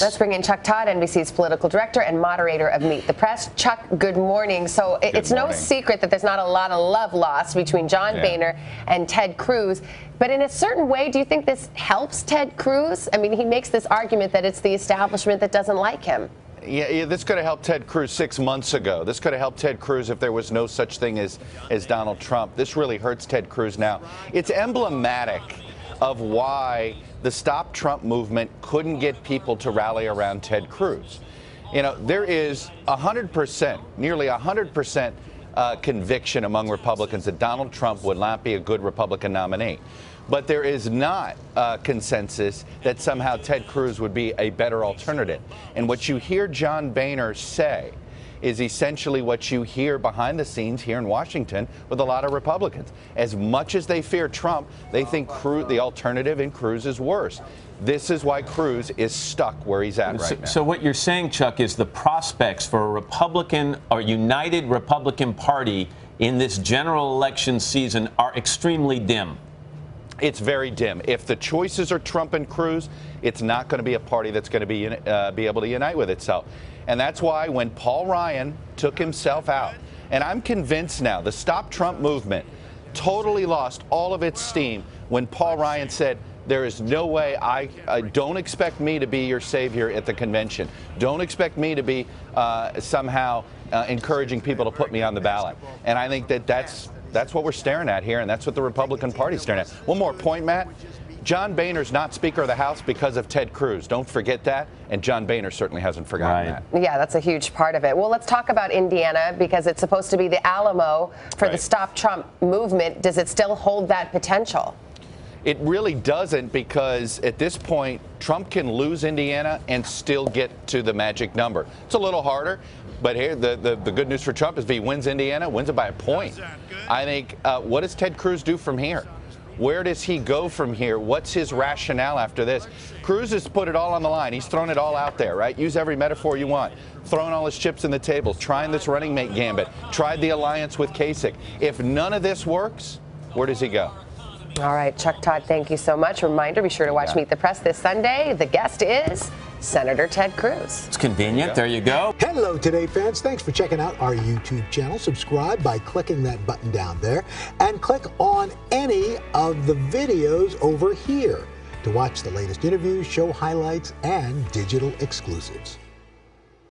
Let's bring in Chuck Todd, NBC's political director and moderator of Meet the Press. Chuck, good morning. So it's no secret that there's not a lot of love lost between John Boehner and Ted Cruz. But in a certain way, do you think this helps Ted Cruz? I mean, he makes this argument that it's the establishment that doesn't like him. Yeah, this could have helped Ted Cruz 6 months ago. This could have helped Ted Cruz if there was no such thing as Donald Trump. This really hurts Ted Cruz now. It's emblematic of why the Stop Trump movement couldn't get people to rally around Ted Cruz. You know, there is 100%, nearly 100% conviction among Republicans that Donald Trump would not be a good Republican nominee. But there is not consensus that somehow Ted Cruz would be a better alternative. And what you hear John Boehner say is essentially what you hear behind the scenes here in Washington with a lot of Republicans. As much as they fear Trump, they think the alternative in Cruz is worse. This is why Cruz is stuck where he's at right now. So what you're saying, Chuck, is the prospects for a Republican or united Republican Party in this general election season are extremely dim. It's very dim. If the choices are Trump and Cruz, it's not going to be a party that's going to be able to unite with itself. And that's why when Paul Ryan took himself out, and I'm convinced now the Stop Trump movement totally lost all of its steam when Paul Ryan said, there is no way, I don't expect me to be your savior at the convention. Don't expect me to be somehow encouraging people to put me on the ballot. And I think that's what we're staring at here, and that's what the Republican Party's staring at. One more point, Matt. John Boehner's not Speaker of the House because of Ted Cruz. Don't forget that. And John Boehner certainly hasn't forgotten that. Yeah, that's a huge part of it. Well, let's talk about Indiana because it's supposed to be the Alamo for the Stop Trump movement. Does it still hold that potential? It really doesn't, because at this point, Trump can lose Indiana and still get to the magic number. It's a little harder, but here the good news for Trump is if he wins Indiana, wins it by a point. I think, what does Ted Cruz do from here? Where does he go from here? What's his rationale after this? Cruz has put it all on the line. He's thrown it all out there, right? Use every metaphor you want. Throwing all his chips in the table, trying this running mate gambit, tried the alliance with Kasich. If none of this works, where does he go? All right, Chuck Todd, thank you so much. Reminder, be sure to watch Meet the Press this Sunday. The guest is Senator Ted Cruz. It's convenient. There you go. Hello, Today fans. Thanks for checking out our YouTube channel. Subscribe by clicking that button down there and click on any of the videos over here to watch the latest interviews, show highlights, and digital exclusives.